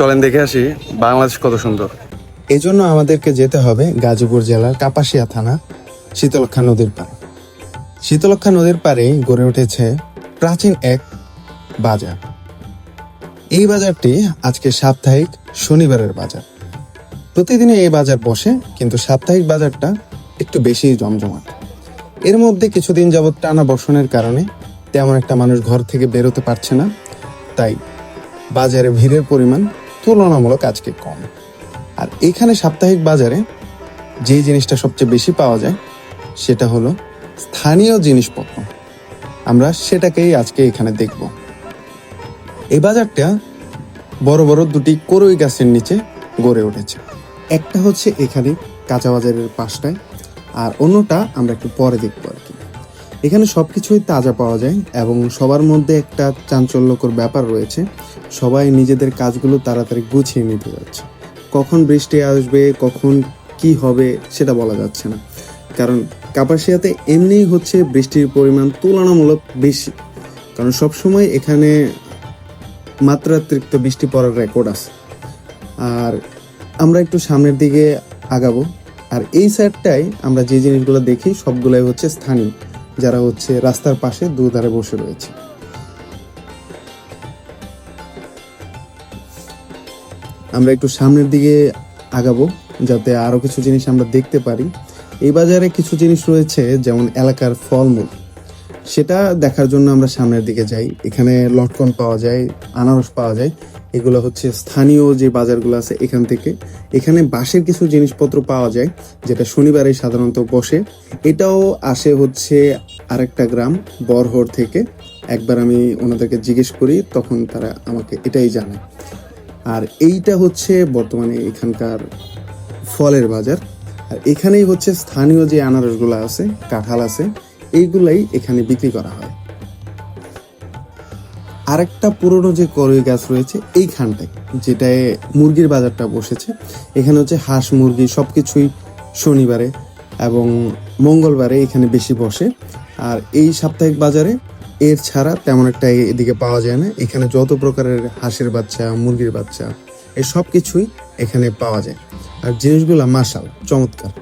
চলেন দেখে আসি বাংলাদেশ কত সুন্দর। এই জন্য আমাদেরকে যেতে হবে গাজীপুর জেলার কাপাসিয়া থানা শীতলক্ষ্যা নদীর পাড়ে। শীতলক্ষ্যা নদীর পাড়ে গড়ে উঠেছে প্রাচীন এক বাজার। এই বাজারটি আজকে সাপ্তাহিক শনিবারের বাজার। প্রতিদিনই এই বাজার বসে, কিন্তু সাপ্তাহিক বাজারটা একটু বেশি জমজমাট। এর মধ্যে কিছুদিন যাবৎ টানা বর্ষণের কারণে তেমন একটা মানুষ ঘর থেকে বেরোতে পারছে না, তাই বাজারে ভিড়ের পরিমাণ তুলনামূলক আজকে কম। আর এখানে সাপ্তাহিক বাজারে যে জিনিসটা সবচেয়ে বেশি পাওয়া যায় সেটা হলো স্থানীয় জিনিসপত্র। আমরা সেটাকেই আজকে এখানে দেখব। এই বাজারটা বড় বড় দুটি করই গাছের নিচে গড়ে উঠেছে। একটা হচ্ছে এখানে কাঁচা বাজারের পাশটায়, আর অন্যটা আমরা একটু পরে দেখবো আর কি। এখানে সবকিছুই তাজা পাওয়া যায় এবং সবার মধ্যে একটা চাঞ্চল্যকর ব্যাপার রয়েছে। সবাই নিজেদের কাজগুলো তাড়াতাড়ি গুছিয়ে নিতে যাচ্ছে। কখন বৃষ্টি আসবে, কখন কি হবে সেটা বলা যাচ্ছে না, কারণ কাপাসিয়াতে এমনিই হচ্ছে বৃষ্টির পরিমাণ তুলনামূলক বেশি, কারণ সবসময় এখানে মাত্রাতিরিক্ত বৃষ্টি পড়ার রেকর্ড আছে। আর আমরা একটু সামনের দিকে আগাবো, আর এই সাইডটাই আমরা যে জিনিসগুলো দেখি সবগুলাই হচ্ছে স্থানীয়, যারা হচ্ছে রাস্তার পাশে দুধারে বসে রয়েছে। আমরা একটু সামনের দিকে আগাবো যাতে আরো কিছু জিনিস আমরা দেখতে পারি। এই বাজারে কিছু জিনিস রয়েছে, যেমন এলাকার ফলমূল, সেটা দেখার জন্য আমরা সামনের দিকে যাই। এখানে লটকন পাওয়া যায়, আনারস পাওয়া যায়। এগুলো হচ্ছে স্থানীয় যে বাজারগুলো আছে এখান থেকে। এখানে বাঁশের কিছু জিনিসপত্র পাওয়া যায়, যেটা শনিবারে সাধারণত বসে। এটাও আসে হচ্ছে আরেকটা গ্রাম বরহর থেকে। একবার আমি ওনাদেরকে জিজ্ঞেস করি, তখন তারা আমাকে এটাই জানায়। আর এইটা হচ্ছে বর্তমানে এখানকার ফলের বাজার। আর এখানেই হচ্ছে স্থানীয় যে আনারসগুলো আছে, কাঁঠাল আছে, এইগুলাই এখানে বিক্রি করা হয়। আরেকটা পুরনো যে করই গাছ রয়েছে এইখানটায়, যেটায় মুরগির বাজারটা বসেছে, এখানে হচ্ছে হাঁস মুরগি সবকিছুই শনিবারে এবং মঙ্গলবারে এখানে বেশি বসে। আর এই সাপ্তাহিক বাজারে এর ছাড়া তেমন একটা এদিকে পাওয়া যায় না। এখানে যত প্রকারের হাঁসের বাচ্চা, মুরগির বাচ্চা, এই সব কিছুই এখানে পাওয়া যায়। আর জিনিসগুলো মাশাআল্লাহ চমৎকার।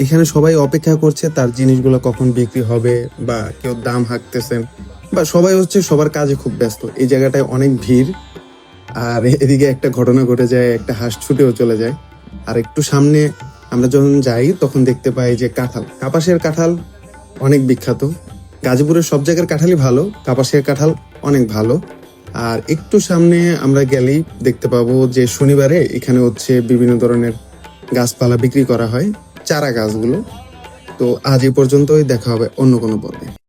এখানে সবাই অপেক্ষা করছে তার জিনিসগুলো কখন বিক্রি হবে, বা কেউ দাম হাঁকতেছেন, বা সবাই হচ্ছে সবার কাজে খুব ব্যস্ত। এই জায়গাটায় অনেক ভিড়। আর এদিকে একটা ঘটনা ঘটে যায়, একটা হাঁস ছুটেও চলে যায়। আর একটু সামনে আমরা যখন যাই তখন দেখতে পাই যে কাঁঠাল, কাপাসিয়ার কাঁঠাল অনেক বিখ্যাত। গাজীপুরের সব জায়গার কাঁঠালই ভালো, কাপাসিয়ার কাঁঠাল অনেক ভালো। আর একটু সামনে আমরা গেলেই দেখতে পাবো যে শনিবারে এখানে হচ্ছে বিভিন্ন ধরনের গাছপালা বিক্রি করা হয়, চারা গাছগুলো। তো আজ এই পর্যন্তই, দেখা হবে অন্য কোনো পর্বে।